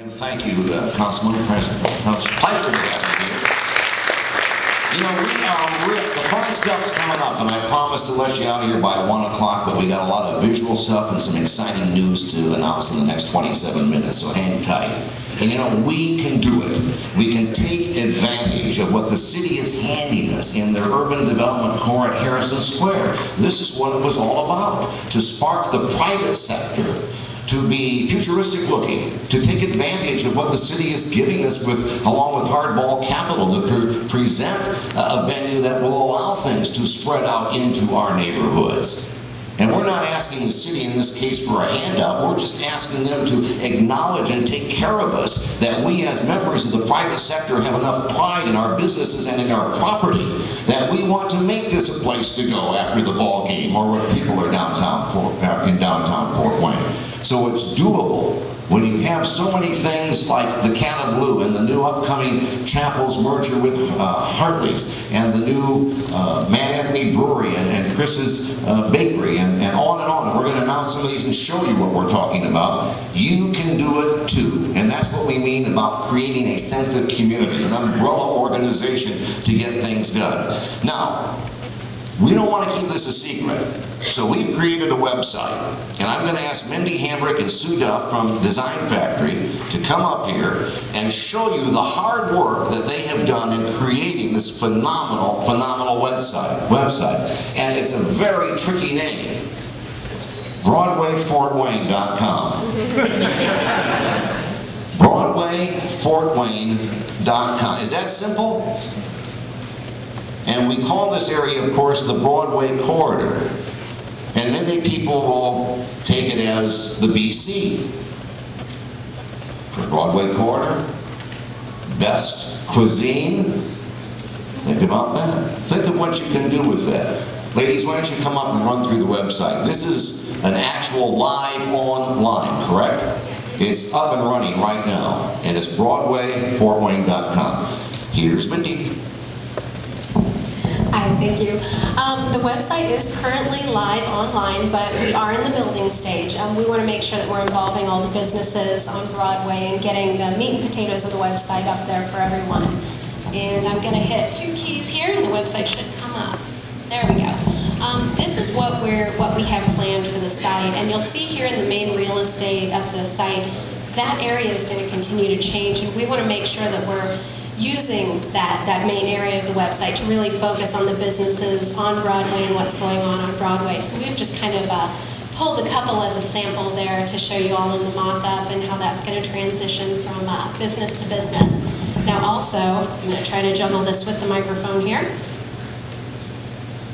And thank you, Councilman President. It's a pleasure to have you here. You know, the fun stuff's coming up, and I promised to let you out of here by 1 o'clock, but we got a lot of visual stuff and some exciting news to announce in the next 27 minutes, so hang tight. And you know, we can do it. We can take advantage of what the city is handing us in their urban development core at Harrison Square. This is what it was all about, to spark the private sector, to be futuristic looking, to take advantage of what the city is giving us with, along with hardball capital, to present a venue that will allow things to spread out into our neighborhoods. And we're not asking the city in this case for a handout, we're just asking them to acknowledge and take care of us, that we as members of the private sector have enough pride in our businesses and in our property that we want to make this a place to go after the ball game or when people are in downtown Fort Wayne. So it's doable when you have so many things like the Can of Blue and the new upcoming Chapel's merger with Hartley's and the new Man Anthony Brewery and Chris's Bakery and on and on. And we're going to announce some of these and show you what we're talking about. You can do it too. And that's what we mean about creating a sense of community, an umbrella organization to get things done. Now, we don't want to keep this a secret, so we've created a website, and I'm going to ask Mindy Hamrick and Sue Duff from Design Factory to come up here and show you the hard work that they have done in creating this phenomenal website. And it's a very tricky name, BroadwayFortWayne.com. BroadwayFortWayne.com. Is that simple? And we call this area, of course, the Broadway Corridor. And many people will take it as the BC. For Broadway Corridor, best cuisine. Think about that. Think of what you can do with that. Ladies, why don't you come up and run through the website. This is an actual live online, correct? It's up and running right now. And it's BroadwayFortWayne.com. Here's Mindy. Hi, thank you. The website is currently live online, but we are in the building stage. We want to make sure that we're involving all the businesses on Broadway and getting the meat and potatoes of the website up there for everyone. And I'm going to hit 2 keys here, and the website should come up. There we go. This is what we have planned for the site, and you'll see here in the main real estate of the site, that area is going to continue to change, and we want to make sure that we're using that main area of the website to really focus on the businesses on Broadway and what's going on Broadway. So we've just kind of pulled a couple as a sample there to show you all in the mock-up and how that's going to transition from business to business. Now also, I'm going to try to juggle this with the microphone here.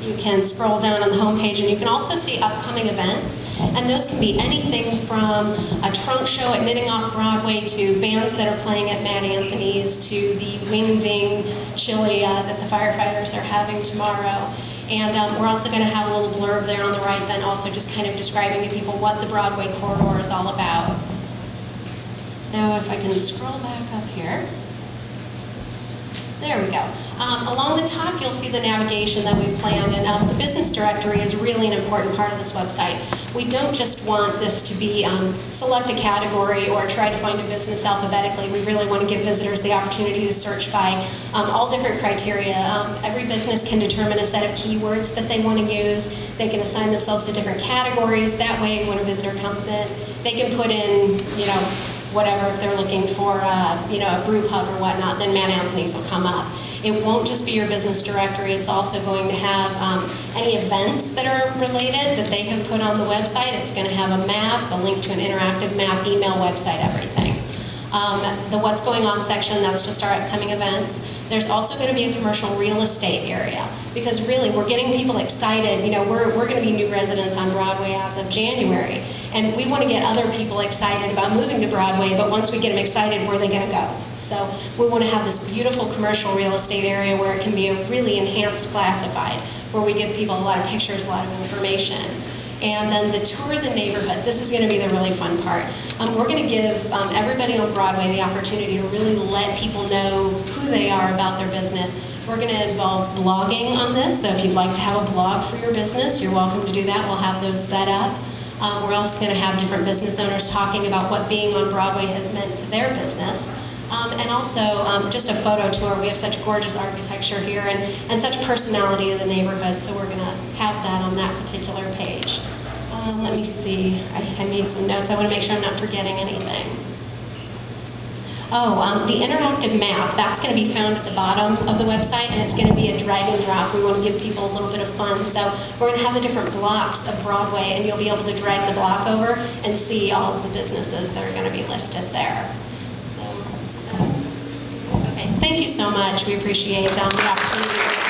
You can scroll down on the homepage and you can also see upcoming events, and those can be anything from a trunk show at Knitting Off Broadway to bands that are playing at Mad Anthony's to the Wing-Ding chili that the firefighters are having tomorrow. And we're also going to have a little blurb there on the right then also just kind of describing to people what the Broadway corridor is all about. Now if I can scroll back up here. There we go. Along the top, you'll see the navigation that we've planned, and the business directory is really an important part of this website. We don't just want this to be select a category or try to find a business alphabetically. We really want to give visitors the opportunity to search by all different criteria. Every business can determine a set of keywords that they want to use. They can assign themselves to different categories. That way, when a visitor comes in, they can put in, whatever, if they're looking for a brew pub or whatnot, then Mad Anthony's will come up. It won't just be your business directory, it's also going to have any events that are related that they have put on the website. It's going to have a map, a link to an interactive map, email, website, everything. The what's going on section, that's just our upcoming events. There's also going to be a commercial real estate area, because really we're getting people excited. We're going to be new residents on Broadway as of January, and we want to get other people excited about moving to Broadway, but once we get them excited, where are they going to go? So we want to have this beautiful commercial real estate area where it can be a really enhanced classified, where we give people a lot of pictures, a lot of information. And then the tour of the neighborhood. This is going to be the really fun part. We're going to give everybody on Broadway the opportunity to really let people know who they are about their business. We're going to involve blogging on this, so if you'd like to have a blog for your business, you're welcome to do that. We'll have those set up. We're also going to have different business owners talking about what being on Broadway has meant to their business. And also just a photo tour. We have such gorgeous architecture here and such personality in the neighborhood, so we're going to have that on that particular page. Let me see. I made some notes. I want to make sure I'm not forgetting anything. Oh, the interactive map, that's going to be found at the bottom of the website, and it's going to be a drag and drop. We want to give people a little bit of fun. So we're going to have the different blocks of Broadway, and you'll be able to drag the block over and see all of the businesses that are going to be listed there. So, okay, thank you so much. We appreciate the opportunity.